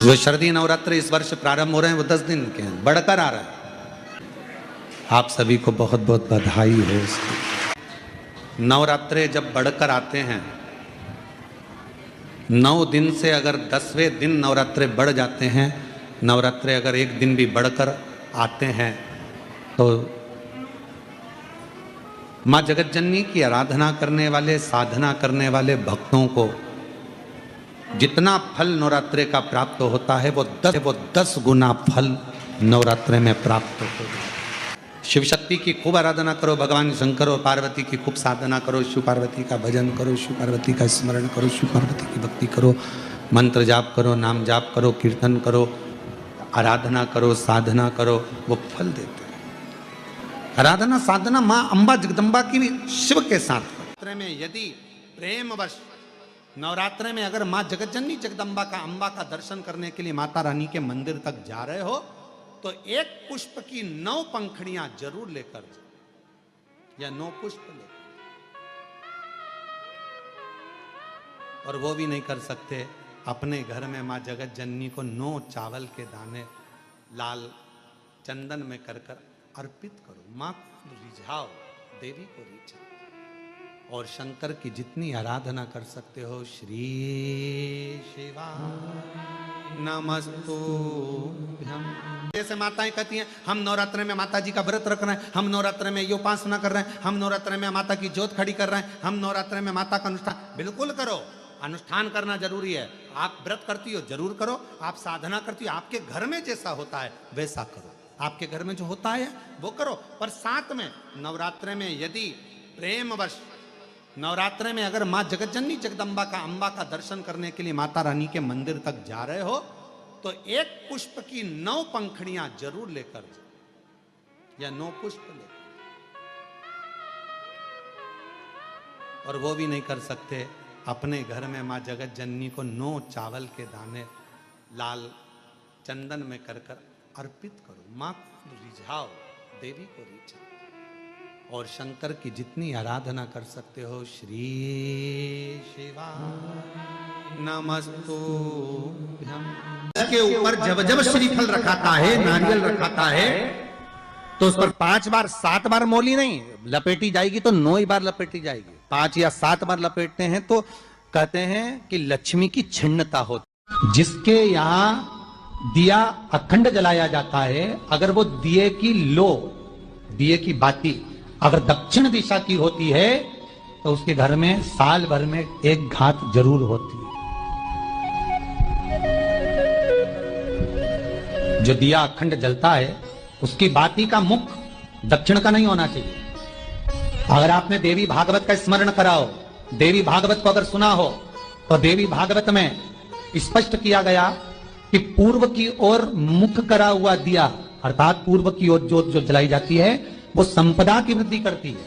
जो शारदीय नवरात्र इस वर्ष प्रारंभ हो रहे हैं वो 10 दिन के हैं, बढ़कर आ रहा है। आप सभी को बहुत बहुत बधाई हो इसकी। नवरात्रे जब बढ़कर आते हैं, 9 दिन से अगर 10वें दिन नवरात्रे बढ़ जाते हैं, नवरात्रे अगर एक दिन भी बढ़कर आते हैं, तो माँ जगतजननी की आराधना करने वाले, साधना करने वाले भक्तों को जितना फल नवरात्रे का प्राप्त होता है वो 10 गुना फल नवरात्रे में प्राप्त होता है। शिव शक्ति की खूब आराधना करो, भगवान शंकर और पार्वती की खूब साधना करो, शिव पार्वती का भजन करो, शिव पार्वती का स्मरण करो, शिव पार्वती की भक्ति करो, मंत्र जाप करो, नाम जाप करो, कीर्तन करो, आराधना करो, साधना करो, वो फल देते हैं। आराधना साधना माँ अम्बा जगदम्बा की भी शिव के साथ में यदि प्रेमवश नवरात्रे में अगर माँ जगतजननी जगदम्बा का अम्बा का दर्शन करने के लिए माता रानी के मंदिर तक जा रहे हो, तो एक पुष्प की 9 पंखड़ियां जरूर लेकर जाओ, या 9 पुष्प लेकर, और वो भी नहीं कर सकते, अपने घर में माँ जगतजननी को 9 चावल के दाने लाल चंदन में कर कर अर्पित करो। माँ को रिझाओ, देवी को रिझाओ, और शंकर की जितनी आराधना कर सकते हो, श्री शिवाय नमस्तुभ्यं। जैसे माताएं कहती हैं हम नवरात्रे में माता जी का व्रत रख रहे हैं, हम नवरात्रे में ये उपासना कर रहे हैं, हम नवरात्रे में माता की ज्योत खड़ी कर रहे हैं, हम नवरात्रे में माता का अनुष्ठान, बिल्कुल करो, अनुष्ठान करना जरूरी है। आप व्रत करती हो जरूर करो, आप साधना करती हो, आपके घर में जैसा होता है वैसा करो, आपके घर में जो होता है वो करो। पर साथ में नवरात्रे में यदि प्रेमवश नवरात्रे में अगर माँ जगतजननी जगदम्बा का अम्बा का दर्शन करने के लिए माता रानी के मंदिर तक जा रहे हो, तो एक पुष्प की 9 पंखड़ियां जरूर लेकर जाओ, या 9 पुष्प लेकर, और वो भी नहीं कर सकते, अपने घर में माँ जगतजननी को 9 चावल के दाने लाल चंदन में कर कर अर्पित करो। माँ को रिझाओ, देवी को रिझाओ, और शंकर की जितनी आराधना कर सकते हो, श्री शिवाय नमस्तुभ्यं। इसके ऊपर जब जब श्रीफल रखाता है, नारियल रखाता है, तो उस पर 5 बार 7 बार मोली नहीं लपेटी जाएगी, तो 9 ही बार लपेटी जाएगी। 5 या 7 बार लपेटते हैं तो कहते हैं कि लक्ष्मी की छिन्नता होती। जिसके यहाँ दिया अखंड जलाया जाता है, अगर वो दिए की लो, दिए की बाती अगर दक्षिण दिशा की होती है, तो उसके घर में साल भर में एक घात जरूर होती है। जो दिया अखंड जलता है, उसकी बाती का मुख दक्षिण का नहीं होना चाहिए। अगर आपने देवी भागवत का स्मरण कराओ, देवी भागवत को अगर सुना हो, तो देवी भागवत में स्पष्ट किया गया कि पूर्व की ओर मुख करा हुआ दिया, अर्थात पूर्व की ओर ज्योत जो जलाई जाती है, वो संपदा की वृद्धि करती है।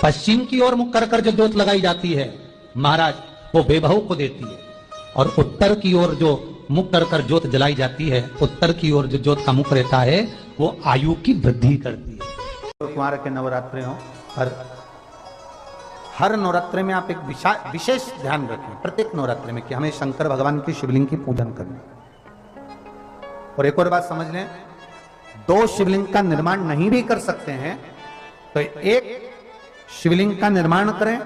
पश्चिम की ओर मुख कर कर जो ज्योत लगाई जाती है महाराज, वो वैभव को देती है। और उत्तर की ओर जो मुख कर कर ज्योत जलाई जाती है, उत्तर की ओर जो ज्योत का मुख रहता है, वो आयु की वृद्धि करती है। कुमार के नवरात्रे हो, हर नवरात्रे में आप एक विशेष ध्यान रखें, प्रत्येक नवरात्रे में, कि हमें शंकर भगवान की शिवलिंग की पूजन करना। और एक और बात समझ लें, 2 शिवलिंग का निर्माण नहीं भी कर सकते हैं, तो एक शिवलिंग का निर्माण करें,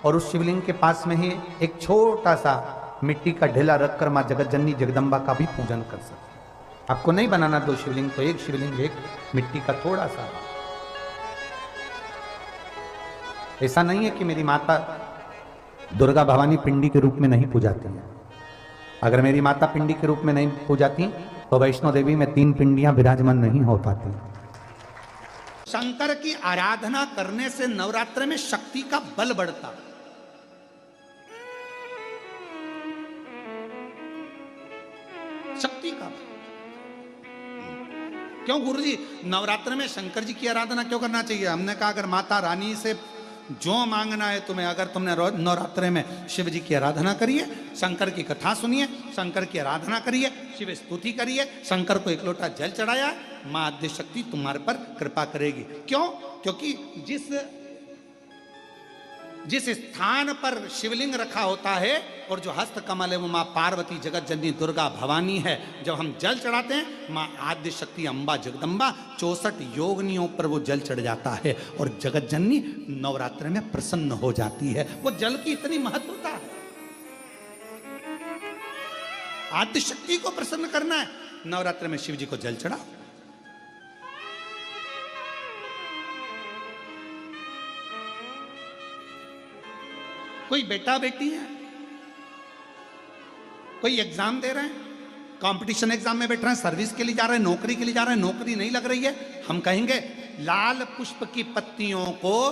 और उस शिवलिंग के पास में ही एक छोटा सा मिट्टी का ढेला रखकर मां जगतजननी जगदम्बा का भी पूजन कर सकते। आपको नहीं बनाना 2 शिवलिंग, तो एक शिवलिंग, एक मिट्टी का थोड़ा सा। ऐसा नहीं है कि मेरी माता दुर्गा भवानी पिंडी के रूप में नहीं पूजाती है। अगर मेरी माता पिंडी के रूप में नहीं पूजाती, तो वैष्णो देवी में 3 पिंडियां विराजमान नहीं हो पाती। शंकर की आराधना करने से नवरात्र में शक्ति का बल बढ़ता। शक्ति का बल क्यों गुरुजी, नवरात्र में शंकर जी की आराधना क्यों करना चाहिए? हमने कहा अगर माता रानी से जो मांगना है तुम्हें, अगर तुमने नवरात्रे में शिव जी की आराधना करिए, शंकर की कथा सुनिए, शंकर की आराधना करिए, शिव स्तुति करिए, शंकर को 1 लोटा जल चढ़ाया, मां आद्य शक्ति तुम्हारे पर कृपा करेगी। क्यों? क्योंकि जिस स्थान पर शिवलिंग रखा होता है और जो हस्त कमल है वो माँ पार्वती जगत जननी दुर्गा भवानी है। जब हम जल चढ़ाते हैं माँ आद्य शक्ति अम्बा जगदम्बा 64 योगिनियों पर वो जल चढ़ जाता है और जगत जननी नवरात्र में प्रसन्न हो जाती है। वो जल की इतनी महत्वता है। आद्य शक्ति को प्रसन्न करना है, नवरात्र में शिव जी को जल चढ़ा। कोई बेटा बेटी है, कोई एग्जाम दे रहे हैं, कंपटीशन एग्जाम में बैठ रहे हैं, सर्विस के लिए जा रहे हैं, नौकरी के लिए जा रहे हैं, नौकरी नहीं लग रही है, हम कहेंगे लाल पुष्प की पत्तियों को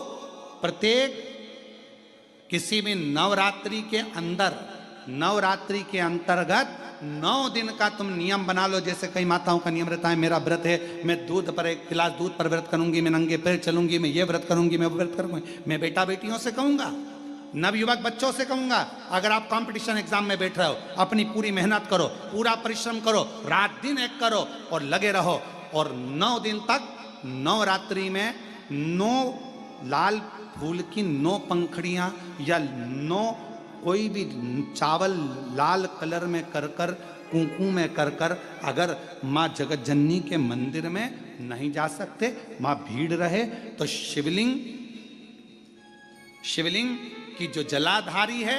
प्रत्येक किसी भी नवरात्रि के अंदर, नवरात्रि के अंतर्गत 9 दिन का तुम नियम बना लो। जैसे कई माताओं का नियम रहता है, मेरा व्रत है, मैं दूध पर 1 गिलास दूध पर व्रत करूंगी, मैं नंगे पैर चलूंगी, मैं ये व्रत करूंगी, मैं वो व्रत करूंगी। मैं बेटा बेटियों से कहूंगा, नवयुवक बच्चों से कहूंगा, अगर आप कंपटीशन एग्जाम में बैठ रहे हो, अपनी पूरी मेहनत करो, पूरा परिश्रम करो, रात दिन एक करो और लगे रहो। और 9 दिन तक नवरात्रि में 9 लाल फूल की 9 पंखड़ियां या 9 कोई भी चावल लाल कलर में कर कर, कुंकू में कर कर, अगर माँ जगत जननी के मंदिर में नहीं जा सकते, माँ भीड़ रहे तो शिवलिंग की जो जलाधारी है,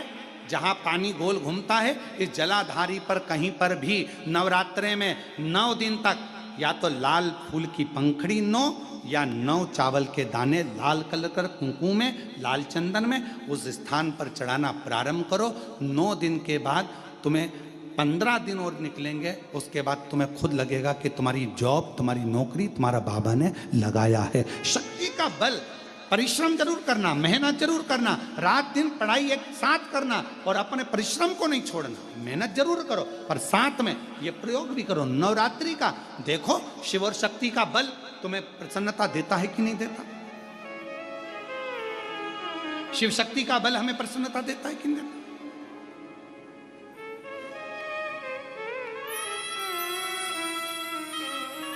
जहां पानी गोल घूमता है, इस जलाधारी पर कहीं पर भी नवरात्रे में 9 दिन तक या तो लाल फूल की पंखड़ी 9 या 9 चावल के दाने लाल कलर कर कुंकू में, लाल चंदन में उस स्थान पर चढ़ाना प्रारंभ करो। 9 दिन के बाद तुम्हें 15 दिन और निकलेंगे, उसके बाद तुम्हें खुद लगेगा कि तुम्हारी जॉब, तुम्हारी नौकरी तुम्हारा बाबा ने लगाया है। शक्ति का बल, परिश्रम जरूर करना, मेहनत जरूर करना, रात दिन पढ़ाई एक साथ करना और अपने परिश्रम को नहीं छोड़ना। मेहनत जरूर करो पर साथ में ये प्रयोग भी करो नवरात्रि का। देखो शिव और शक्ति का बल तुम्हें प्रसन्नता देता है कि नहीं देता। शिव शक्ति का बल हमें प्रसन्नता देता है कि नहीं देता।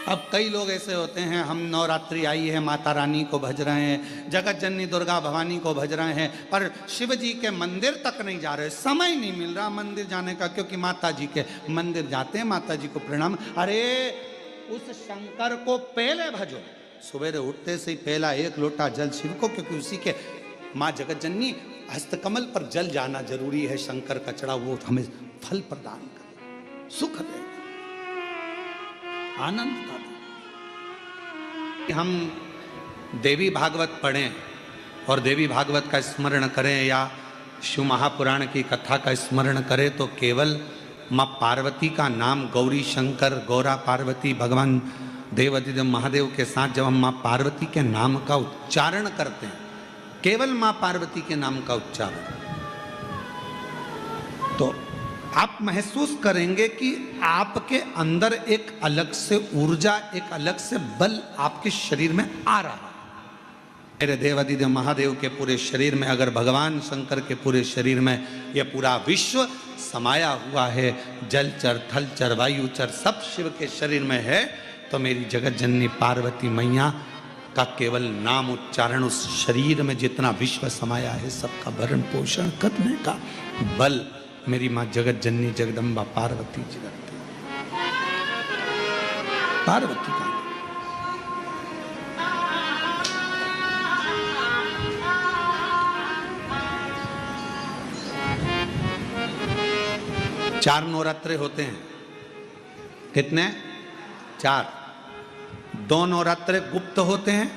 अब कई लोग ऐसे होते हैं, हम नवरात्रि आई है, माता रानी को भज रहे हैं, जगत जननी दुर्गा भवानी को भज रहे हैं, पर शिव जी के मंदिर तक नहीं जा रहे, समय नहीं मिल रहा मंदिर जाने का, क्योंकि माता जी के मंदिर जाते हैं, माता जी को प्रणाम। अरे उस शंकर को पहले भजो, सुबह उठते से ही पहला 1 लोटा जल शिव को, क्योंकि उसी के माँ जगत जननी हस्तकमल पर जल जाना जरूरी है। शंकर का चढ़ा वो हमें फल प्रदान करे, सुख दे, आनंद का दे। हम देवी भागवत पढ़ें और देवी भागवत का स्मरण करें या शिव महापुराण की कथा का स्मरण करें तो केवल माँ पार्वती का नाम, गौरी शंकर, गौरा पार्वती, भगवान देवादिदेव महादेव के साथ जब हम माँ पार्वती के नाम का उच्चारण करते हैं, केवल माँ पार्वती के नाम का उच्चारण, तो आप महसूस करेंगे कि आपके अंदर एक अलग से ऊर्जा, एक अलग से बल आपके शरीर में आ रहा है। मेरे देवादिदेव महादेव के पूरे शरीर में, अगर भगवान शंकर के पूरे शरीर में यह पूरा विश्व समाया हुआ है, जलचर, थलचर, वायुचर सब शिव के शरीर में है, तो मेरी जगत जननी पार्वती मैया का केवल नाम उच्चारण, उस शरीर में जितना विश्व समाया है सबका भरण पोषण करने का बल मेरी माँ जगत जननी जगदम्बा पार्वती जी करती। पार्वती का चार नवरात्रे होते हैं। कितने? 4। 2 नवरात्रे गुप्त होते हैं,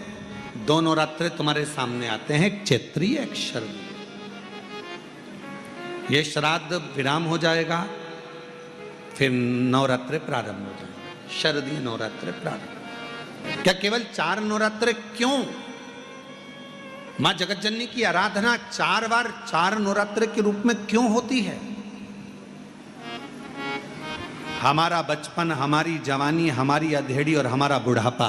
2 नवरात्रे तुम्हारे सामने आते हैं, एक चैत्रीय एक शरद। ये श्राद्ध विराम हो जाएगा, फिर नवरात्रे प्रारंभ हो जाएंगे, शरदीय नवरात्रे प्रारंभ। क्या केवल 4 नवरात्रे क्यों? मां जगत जननी की आराधना 4 बार 4 नवरात्रे के रूप में क्यों होती है? हमारा बचपन, हमारी जवानी, हमारी अधेड़ी और हमारा बुढ़ापा,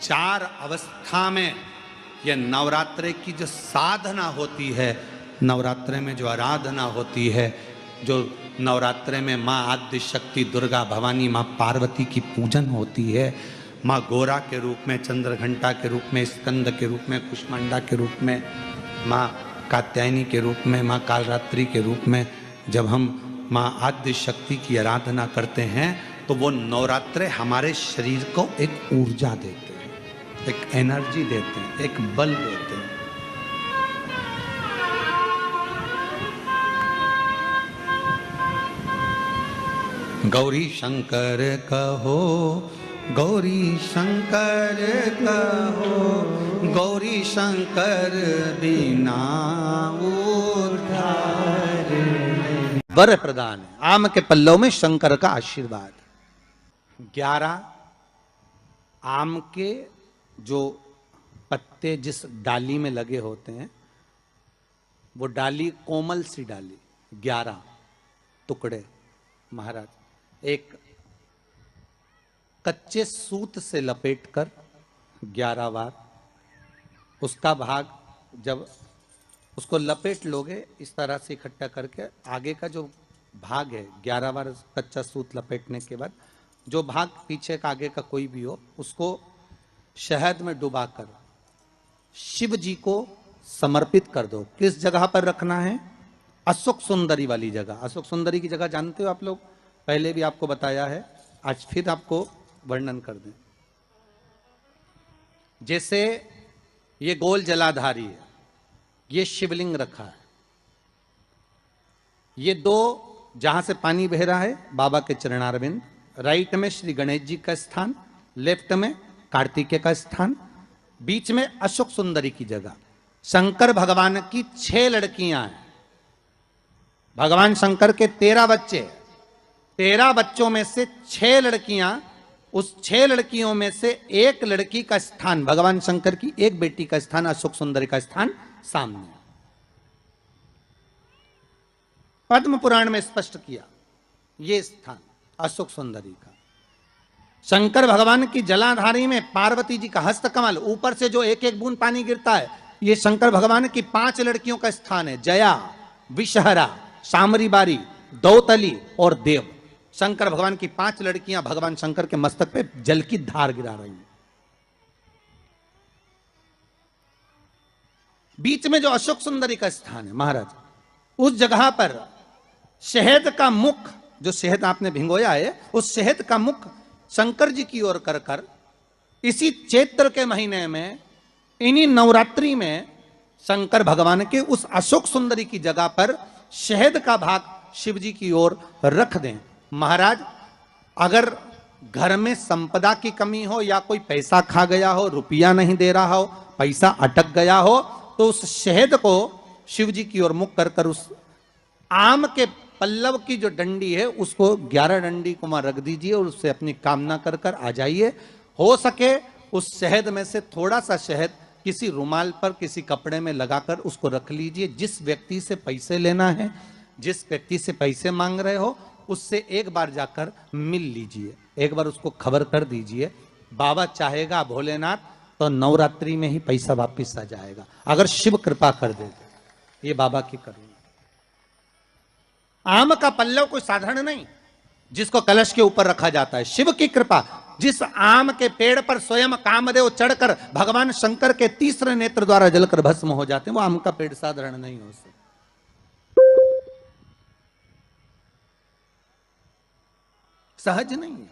4 अवस्था में यह नवरात्रे की जो साधना होती है, नवरात्रे में जो आराधना होती है, जो नवरात्रे में माँ आद्य शक्ति दुर्गा भवानी माँ पार्वती की पूजन होती है, माँ गोरा के रूप में, चंद्रघंटा के रूप में, स्कंद के रूप में, कुष्मांडा के रूप में, माँ कात्यायनी के रूप में, माँ कालरात्रि के रूप में जब हम माँ आद्य शक्ति की आराधना करते हैं तो वो नवरात्रे हमारे शरीर को एक ऊर्जा देते हैं, एक एनर्जी देते हैं, एक बल देते हैं। गौरी शंकर कहो, गौरी शंकर कहो, गौरी शंकर बिना उद्धार। वर प्रदान है, आम के पल्लव में शंकर का आशीर्वाद। 11 आम के जो पत्ते जिस डाली में लगे होते हैं, वो डाली कोमल सी डाली, 11 टुकड़े महाराज एक कच्चे सूत से लपेटकर 11 बार उसका भाग, जब उसको लपेट लोगे इस तरह से इकट्ठा करके, आगे का जो भाग है 11 बार कच्चा सूत लपेटने के बाद जो भाग पीछे का आगे का कोई भी हो, उसको शहद में डुबाकर शिव जी को समर्पित कर दो। किस जगह पर रखना है? अशोक सुंदरी वाली जगह। अशोक सुंदरी की जगह जानते हो आप लोग, पहले भी आपको बताया है, आज फिर आपको वर्णन कर दें। जैसे ये गोल जलाधारी है, ये शिवलिंग रखा है, ये 2 जहां से पानी बह रहा है बाबा के चरणारविंद, राइट में श्री गणेश जी का स्थान, लेफ्ट में कार्तिकेय का स्थान, बीच में अशोक सुंदरी की जगह। शंकर भगवान की 6 लड़कियां हैं। भगवान शंकर के 13 बच्चे, 13 बच्चों में से 6 लड़कियां, उस 6 लड़कियों में से एक लड़की का स्थान, भगवान शंकर की एक बेटी का स्थान, अशोक सुंदरी का स्थान सामने। पद्म पुराण में स्पष्ट किया ये स्थान अशोक सुंदरी का। शंकर भगवान की जलाधारी में पार्वती जी का हस्तकमल, ऊपर से जो एक एक बूंद पानी गिरता है, ये शंकर भगवान की 5 लड़कियों का स्थान है, जया, विषहरा, सामरी बारी, दौतली और देव। शंकर भगवान की 5 लड़कियां भगवान शंकर के मस्तक पे जल की धार गिरा रही हैं। बीच में जो अशोक सुंदरी का स्थान है महाराज, उस जगह पर शहद का मुख, जो शहद आपने भिंगोया है, उस शहद का मुख शंकर जी की ओर कर कर इसी चैत्र के महीने में, इन्हीं नवरात्रि में शंकर भगवान के उस अशोक सुंदरी की जगह पर शहद का भाग शिव जी की ओर रख दें। महाराज अगर घर में संपदा की कमी हो या कोई पैसा खा गया हो, रुपया नहीं दे रहा हो, पैसा अटक गया हो, तो उस शहद को शिव जी की ओर मुख कर कर उस आम के पल्लव की जो डंडी है उसको 11 डंडी को वहां रख दीजिए और उससे अपनी कामना कर कर आ जाइए। हो सके उस शहद में से थोड़ा सा शहद किसी रुमाल पर, किसी कपड़े में लगाकर उसको रख लीजिए। जिस व्यक्ति से पैसे लेना है, जिस व्यक्ति से पैसे मांग रहे हो, उससे एक बार जाकर मिल लीजिए, एक बार उसको खबर कर दीजिए। बाबा चाहेगा भोलेनाथ तो नवरात्रि में ही पैसा वापिस आ जाएगा, अगर शिव कृपा कर दे। ये बाबा की करुणा। आम का पल्लव कोई साधारण नहीं जिसको कलश के ऊपर रखा जाता है, शिव की कृपा। जिस आम के पेड़ पर स्वयं कामदेव चढ़कर भगवान शंकर के तीसरे नेत्र द्वारा जलकर भस्म हो जाते हैं, वो आम का पेड़ साधारण नहीं हो सकता। सहज नहीं है।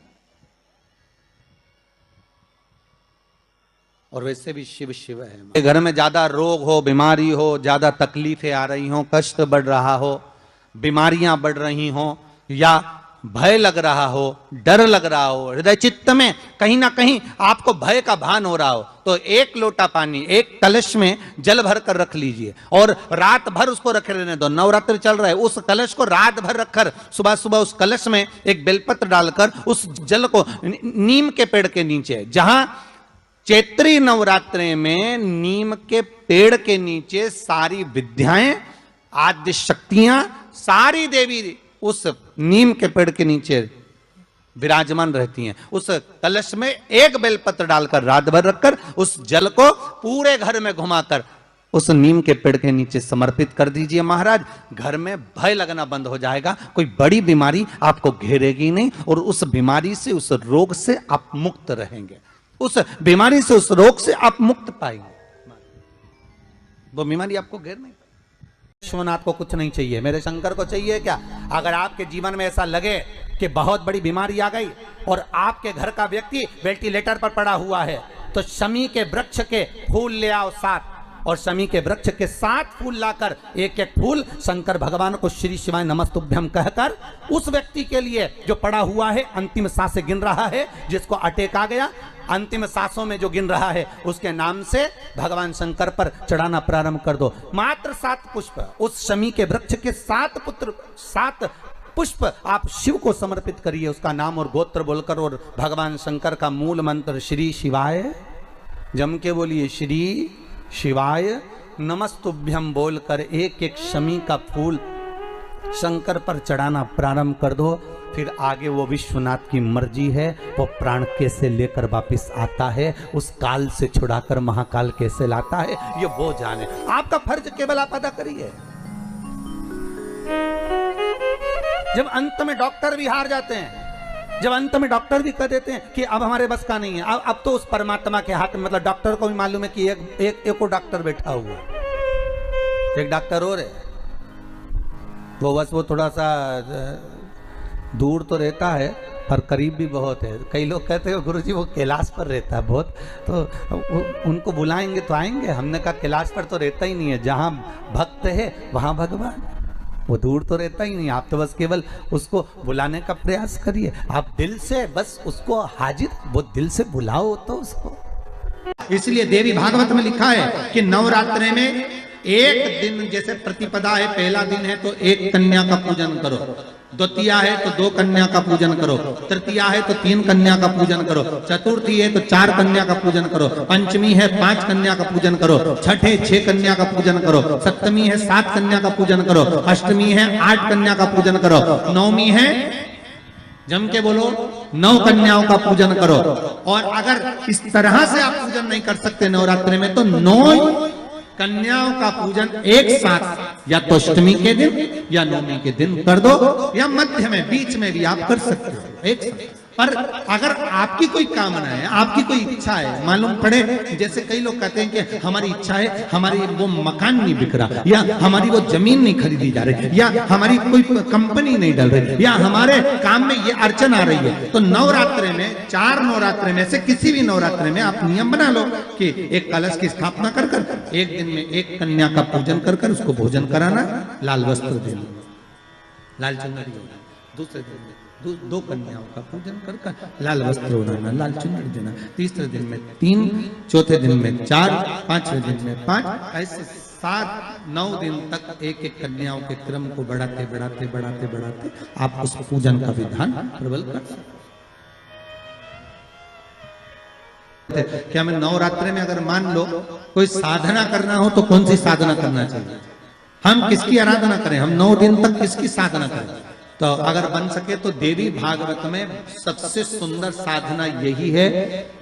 और वैसे भी शिव शिव है। घर में ज्यादा रोग हो, बीमारी हो, ज्यादा तकलीफें आ रही हो, कष्ट बढ़ रहा हो, बीमारियां बढ़ रही हो, या भय लग रहा हो, डर लग रहा हो, हृदय चित्त में कहीं ना कहीं आपको भय का भान हो रहा हो, तो 1 लोटा पानी, 1 कलश में जल भर कर रख लीजिए और रात भर उसको रखे रहने दो। नवरात्रि चल रहा है, उस कलश को रात भर रखकर सुबह सुबह उस कलश में एक बेलपत्र डालकर उस जल को नीम के पेड़ के नीचे, जहां चैत्री नवरात्रि में नीम के पेड़ के नीचे सारी विद्याएं, आद्य शक्तियां, सारी देवी उस नीम के पेड़ के नीचे विराजमान रहती हैं। उस कलश में 1 बेलपत्र डालकर रात भर रखकर उस जल को पूरे घर में घुमाकर उस नीम के पेड़ के नीचे समर्पित कर दीजिए। महाराज घर में भय लगना बंद हो जाएगा, कोई बड़ी बीमारी आपको घेरेगी नहीं और उस बीमारी से, उस रोग से आप मुक्त रहेंगे। उस बीमारी से, उस रोग से आप मुक्त पाएंगे। वो बीमारी आपको घेर नहीं पाएगी। विश्वनाथ को कुछ नहीं चाहिए, मेरे शंकर को चाहिए क्या? अगर आपके जीवन में ऐसा लगे कि बहुत बड़ी बीमारी आ गई और आपके घर का व्यक्ति वेंटिलेटर पर पड़ा हुआ है, तो शमी के वृक्ष के फूल ले आओ 7, और शमी के वृक्ष के 7 फूल लाकर एक एक फूल शंकर भगवान को श्री शिवाय नमस्तुभ्यम कहकर उस व्यक्ति के लिए जो पड़ा हुआ है, अंतिम सांसें गिन रहा है, जिसको अटैक आ गया, अंतिम सांसों में जो गिन रहा है, उसके नाम से भगवान शंकर पर चढ़ाना प्रारंभ कर दो। मात्र 7 पुष्प, उस शमी के वृक्ष के 7 पुष्प आप शिव को समर्पित करिए, उसका नाम और गोत्र बोलकर, और भगवान शंकर का मूल मंत्र श्री शिवाय, जम के बोलिए श्री शिवाय नमस्तुभ्यम बोलकर एक एक शमी का फूल शंकर पर चढ़ाना प्रारंभ कर दो। फिर आगे वो विश्वनाथ की मर्जी है, वो प्राण कैसे लेकर वापिस आता है, उस काल से छुड़ाकर महाकाल कैसे लाता है, ये वो जाने। आपका फर्ज केवल आप अदा करिए। जब अंत में डॉक्टर भी हार जाते हैं, जब अंत में डॉक्टर भी कह देते हैं कि अब हमारे बस का नहीं है, अब तो उस परमात्मा के हाथ में, मतलब डॉक्टर को भी मालूम है कि एक और डॉक्टर बैठा हुआ है, एक डॉक्टर और है, वो बस वो थोड़ा सा दूर तो रहता है पर करीब भी बहुत है। कई लोग कहते हैं गुरुजी वो कैलाश पर रहता है बहुत, तो उनको बुलाएंगे तो आएंगे। हमने कहा कैलाश पर तो रहता ही नहीं है, जहाँ भक्त है वहाँ भगवान, वो दूर तो रहता ही नहीं। आप तो बस केवल उसको बुलाने का प्रयास करिए, आप दिल से बस उसको हाजिर, वो दिल से बुलाओ तो उसको। इसलिए देवी भागवत में लिखा है कि नवरात्रि में एक दिन, जैसे प्रतिपदा है, पहला दिन है तो एक कन्या का पूजन करो, द्वितीया है तो 2 कन्या का पूजन करो, तृतीया है तो 3 कन्या का पूजन करो, चतुर्थी है तो 4 कन्या का पूजन करो, पंचमी है 5 कन्या का पूजन करो, छठे 6 कन्या का पूजन करो, सप्तमी है 7 कन्या का पूजन करो, अष्टमी है 8 कन्या का पूजन करो, नवमी है, जम के बोलो, 9 कन्याओं का पूजन करो। और अगर इस तरह से आप पूजन नहीं कर सकते नवरात्रि में, तो 9 कन्याओं का पूजन एक साथ, या तो अष्टमी के दिन या नवमी के दिन कर दो, या मध्य में बीच में भी आप कर सकते हो एक साथ। पर अगर आपकी कोई कामना है, आपकी कोई इच्छा है, मालूम पड़े, जैसे कई लोग कहते हैं कि हमारी इच्छा है, हमारी वो मकान नहीं बिक रहा, या हमारी वो जमीन नहीं खरीदी जा रही, या हमारी कोई कंपनी नहीं डल रही, या हमारे काम में ये अड़चन आ रही है, तो नवरात्रि में 4 नवरात्रि में से किसी भी नवरात्रि में आप नियम बना लो कि एक कलश की स्थापना कर कर एक दिन में एक कन्या का पूजन कर कर उसको भोजन कराना, लाल वस्त्र देना, लाल चुनरी देना, दूसरे दिन में 2 कन्याओं का पूजन कर कर लाल वस्त्र ओढ़ाना, लाल चुनरी देना, तीसरे दिन में 3, चौथे दिन में 4, 5वें दिन में 5, ऐसे 7-9 दिन तक एक एक कन्याओं के क्रम को बढ़ाते बढ़ाते बढ़ाते बढ़ाते आप उस पूजन का विधान प्रबल कर सकते। क्या मैं नवरात्रि में अगर मान लो कोई साधना करना हो तो कौन सी साधना करना चाहिए? हम किसकी आराधना करें? हम 9 दिन तक किसकी साधना करें? तो अगर बन सके तो देवी भागवत में सबसे सुंदर साधना यही है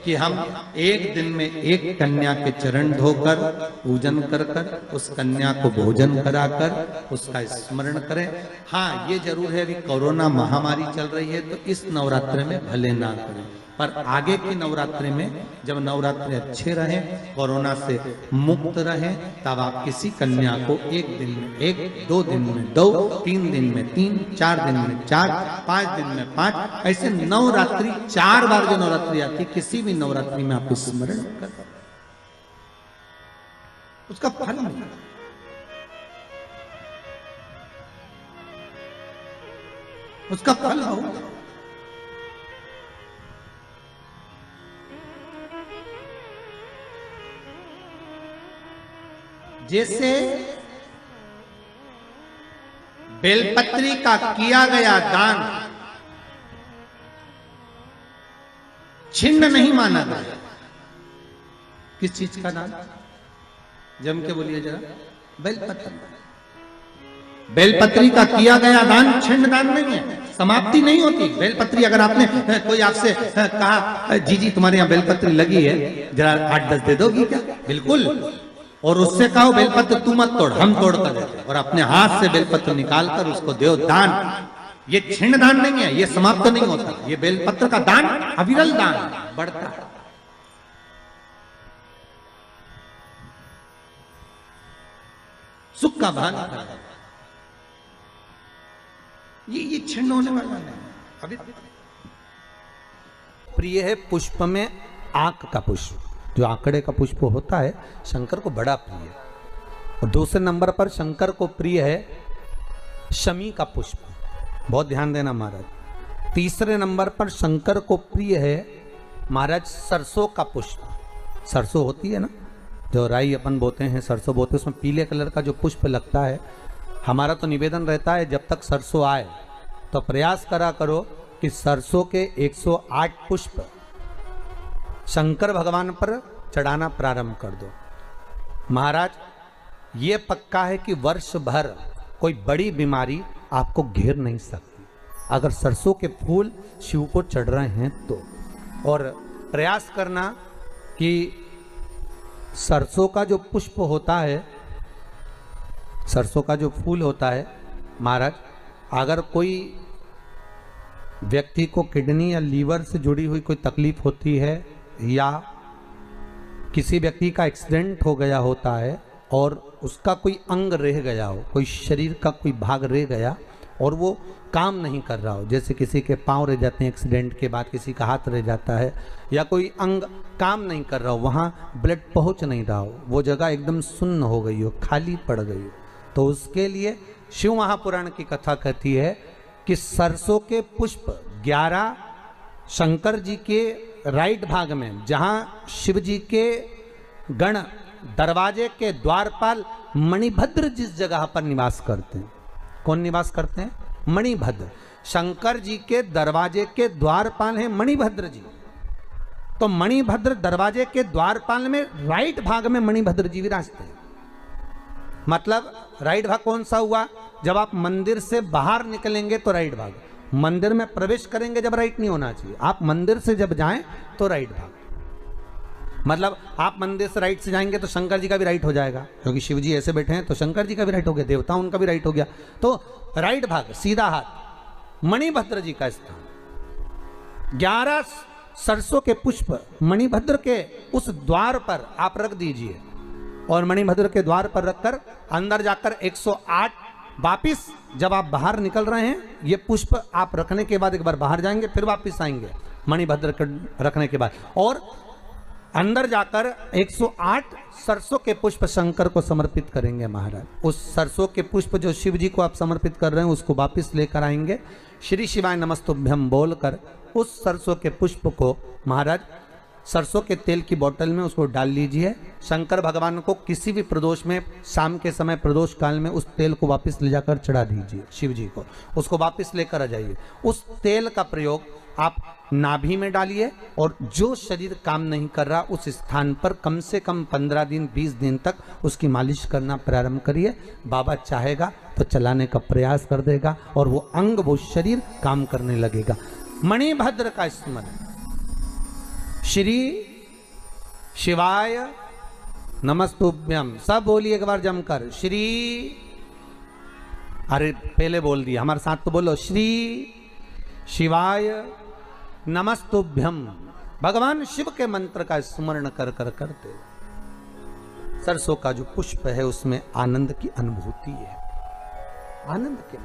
कि हम एक दिन में एक कन्या के चरण धोकर पूजन कर कर उस कन्या को भोजन कराकर उसका स्मरण करें। हाँ, ये जरूर है, अभी कोरोना महामारी चल रही है तो इस नवरात्रि में भले ना करें, पर आगे की नवरात्रि में जब नवरात्रि अच्छे रहें, कोरोना से मुक्त रहें, तब आप किसी कन्या को एक दिन में 1, 2 दिन में 2, 3 दिन में 3, 4 दिन में 4, 5 दिन में 5, ऐसे नवरात्रि 4 बार जो नवरात्रि आती, किसी भी नवरात्रि में आप स्मरण कर उसका फल मिलेगा। उसका फल होगा। जैसे बेलपत्री का किया गया दान छिन्न नहीं माना गया। किस चीज का दान? जम के बोलिए जरा। बेलपत्री। बेलपत्री का किया गया दान छिन्न दान नहीं है, समाप्ति नहीं होती। बेलपत्री अगर आपने कोई आपसे कहा जी जी तुम्हारे यहाँ बेलपत्री लगी है, जरा 8-10 दे दोगी क्या? बिल्कुल। और उससे कहो बेलपत्र तू मत तोड़, हम तोड़ कर देते, और अपने हाथ से बेलपत्र निकाल कर उसको दो दान। ये छिन्न दान नहीं है, ये समाप्त नहीं होता। ये बेलपत्र का दान अविरल दान बढ़ता है। सुख का भान करेगा। ये छिन्न होने वाला नहीं। अभी प्रिय है पुष्प में आंक का पुष्प, जो आंकड़े का पुष्प होता है शंकर को बड़ा प्रिय है। और दूसरे नंबर पर शंकर को प्रिय है शमी का पुष्प, बहुत ध्यान देना महाराज। तीसरे नंबर पर शंकर को प्रिय है महाराज सरसों का पुष्प। सरसों होती है ना, जो राई अपन बोते हैं, सरसों बोते हैं, उसमें पीले कलर का जो पुष्प लगता है। हमारा तो निवेदन रहता है जब तक सरसों आए तो प्रयास करा करो कि सरसों के 108 पुष्प शंकर भगवान पर चढ़ाना प्रारंभ कर दो। महाराज ये पक्का है कि वर्ष भर कोई बड़ी बीमारी आपको घेर नहीं सकती अगर सरसों के फूल शिव को चढ़ रहे हैं तो। और प्रयास करना कि सरसों का जो पुष्प होता है, सरसों का जो फूल होता है महाराज, अगर कोई व्यक्ति को किडनी या लीवर से जुड़ी हुई कोई तकलीफ होती है या किसी व्यक्ति का एक्सीडेंट हो गया होता है और उसका कोई अंग रह गया हो, कोई शरीर का कोई भाग रह गया और वो काम नहीं कर रहा हो, जैसे किसी के पांव रह जाते हैं एक्सीडेंट के बाद, किसी का हाथ रह जाता है, या कोई अंग काम नहीं कर रहा हो, वहाँ ब्लड पहुँच नहीं रहा हो, वो जगह एकदम सुन्न हो गई हो, खाली पड़ गई हो, तो उसके लिए शिव महापुराण की कथा कहती है कि सरसों के पुष्प 11 शंकर जी के राइट भाग में, जहाँ शिव जी के गण दरवाजे के द्वारपाल मणिभद्र जिस जगह पर निवास करते हैं, कौन निवास करते हैं? मणिभद्र। शंकर जी के दरवाजे के द्वारपाल हैं मणिभद्र जी। तो मणिभद्र दरवाजे के द्वारपाल में राइट भाग में मणिभद्र जी विराजते हैं। मतलब राइट भाग कौन सा हुआ? जब आप मंदिर से बाहर निकलेंगे तो राइट भाग, मंदिर में प्रवेश करेंगे जब राइट नहीं होना चाहिए, आप मंदिर से जब जाएं तो राइट भाग। मतलब आप मंदिर से राइट से जाएंगे तो शंकर जी का भी राइट हो जाएगा, क्योंकि शिव जी ऐसे बैठे हैं तो शंकर जी का भी राइट हो गया, देवता उनका भी राइट हो गया, तो राइट भाग सीधा हाथ मणिभद्र जी का स्थान। 11 सरसों के पुष्प मणिभद्र के उस द्वार पर आप रख दीजिए और मणिभद्र के द्वार पर रखकर अंदर जाकर 108 वापिस जब आप बाहर निकल रहे हैं, ये पुष्प आप रखने के बाद एक बार बाहर जाएंगे, फिर वापिस आएंगे मणिभद्र रखने के बाद, और अंदर जाकर 108 सरसों के पुष्प शंकर को समर्पित करेंगे महाराज। उस सरसों के पुष्प जो शिव जी को आप समर्पित कर रहे हैं उसको वापिस लेकर आएंगे, श्री शिवाय नमस्तुभ्यम बोलकर उस सरसों के पुष्प को महाराज सरसों के तेल की बोतल में उसको डाल लीजिए। शंकर भगवान को किसी भी प्रदोष में, शाम के समय प्रदोष काल में उस तेल को वापस ले जाकर चढ़ा दीजिए शिव जी को, उसको वापस लेकर आ जाइए। उस तेल का प्रयोग आप नाभि में डालिए और जो शरीर काम नहीं कर रहा उस स्थान पर कम से कम 15 दिन 20 दिन तक उसकी मालिश करना प्रारंभ करिए। बाबा चाहेगा तो चलाने का प्रयास कर देगा और वो अंग, वो शरीर काम करने लगेगा। मणिभद्र का स्मरण, श्री शिवाय नमस्तुभ्यम, सब बोलिए एक बार जमकर, श्री, अरे पहले बोल दिया, हमारे साथ तो बोलो, श्री शिवाय नमस्तुभ्यम। भगवान शिव के मंत्र का स्मरण कर कर करते सरसों का जो पुष्प है उसमें आनंद की अनुभूति है, आनंद के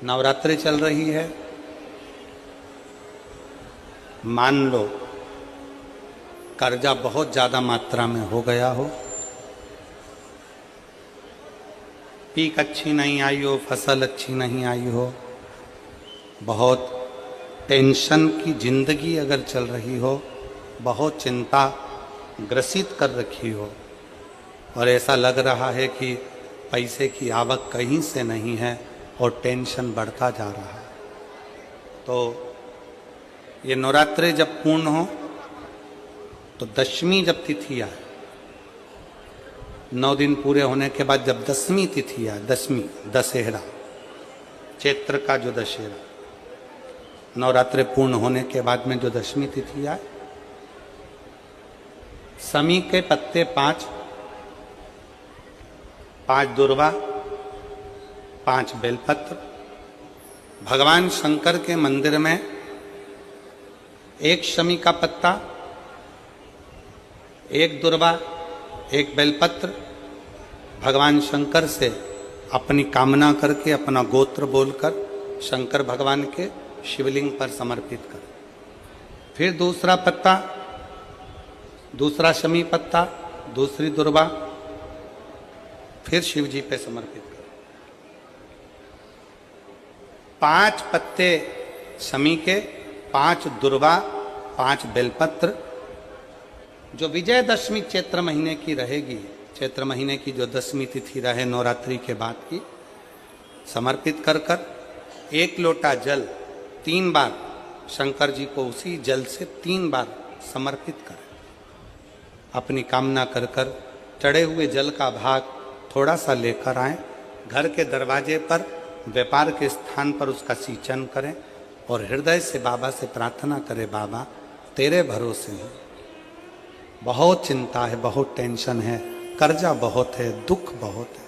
नवरात्रि चल रही है। मान लो कर्जा बहुत ज्यादा मात्रा में हो गया हो, पीक अच्छी नहीं आई हो, फसल अच्छी नहीं आई हो, बहुत टेंशन की जिंदगी अगर चल रही हो, बहुत चिंता ग्रसित कर रखी हो और ऐसा लग रहा है कि पैसे की आवक कहीं से नहीं है और टेंशन बढ़ता जा रहा है, तो ये नवरात्रे जब पूर्ण हो तो दशमी जब तिथि आए, 9 दिन पूरे होने के बाद जब दसवीं तिथि आए, दसवीं दशहरा, चैत्र का जो दशहरा, नवरात्रे पूर्ण होने के बाद में जो दशमी तिथि आए, समी के पत्ते 5, 5 दुर्वा, 5 बेलपत्र, भगवान शंकर के मंदिर में 1 शमी का पत्ता, एक दुर्वा, एक बेलपत्र भगवान शंकर से अपनी कामना करके, अपना गोत्र बोलकर शंकर भगवान के शिवलिंग पर समर्पित कर। फिर दूसरा पत्ता, दूसरा शमी पत्ता, दूसरी दुर्वा, फिर शिव जी पे समर्पित कर। 5 पत्ते शमी के, 5 दुर्वा, 5 बेलपत्र, जो विजयदशमी चैत्र महीने की रहेगी, चैत्र महीने की जो 10वीं तिथि रहे नवरात्रि के बाद की, समर्पित कर कर 1 लोटा जल 3 बार शंकर जी को उसी जल से 3 बार समर्पित करें। अपनी कामना कर कर चढ़े हुए जल का भाग थोड़ा सा लेकर आएं, घर के दरवाजे पर, व्यापार के स्थान पर उसका सिंचन करें और हृदय से बाबा से प्रार्थना करें, बाबा तेरे भरोसे हैं, बहुत चिंता है, बहुत टेंशन है, कर्जा बहुत है, दुख बहुत है,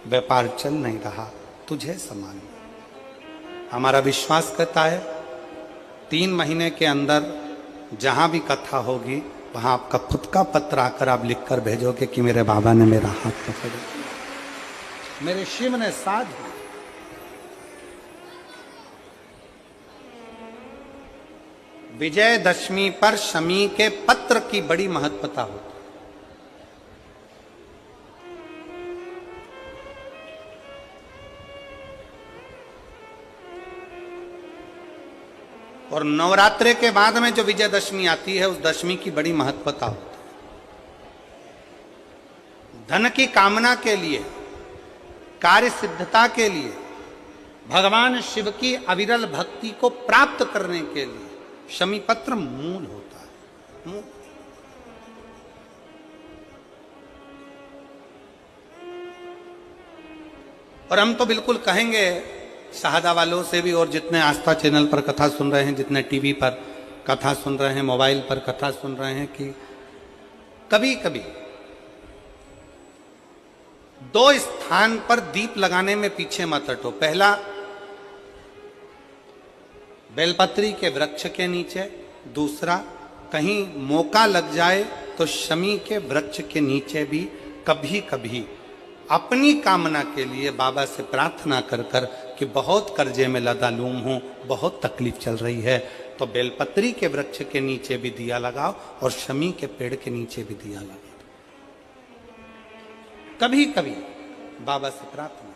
व्यापार चल नहीं रहा, तुझे संभाल। हमारा विश्वास कहता है 3 महीने के अंदर जहां भी कथा होगी वहां आपका खुद का पत्र आकर आप लिखकर भेजोगे कि मेरे बाबा ने मेरा हाथ पकड़ा, मेरे शिव ने साथ दिया। विजयदशमी पर शमी के पत्र की बड़ी महत्वता होती है। और नवरात्रे के बाद में जो विजयदशमी आती है, उस दशमी की बड़ी महत्वता होती है। धन की कामना के लिए, कार्य सिद्धता के लिए, भगवान शिव की अविरल भक्ति को प्राप्त करने के लिए शमी पत्र मूल होता है। मूल। और हम तो बिल्कुल कहेंगे शहादा वालों से भी, और जितने आस्था चैनल पर कथा सुन रहे हैं, जितने टीवी पर कथा सुन रहे हैं, मोबाइल पर कथा सुन रहे हैं, कि कभी कभी 2 स्थान पर दीप लगाने में पीछे मत हटो। पहला, बेलपत्री के वृक्ष के नीचे। दूसरा, कहीं मौका लग जाए तो शमी के वृक्ष के नीचे भी कभी कभी अपनी कामना के लिए बाबा से प्रार्थना कर कर कि बहुत कर्जे में लदालूम हूं, बहुत तकलीफ चल रही है, तो बेलपत्री के वृक्ष के नीचे भी दिया लगाओ और शमी के पेड़ के नीचे भी दिया लगाओ। कभी कभी बाबा से प्रार्थना।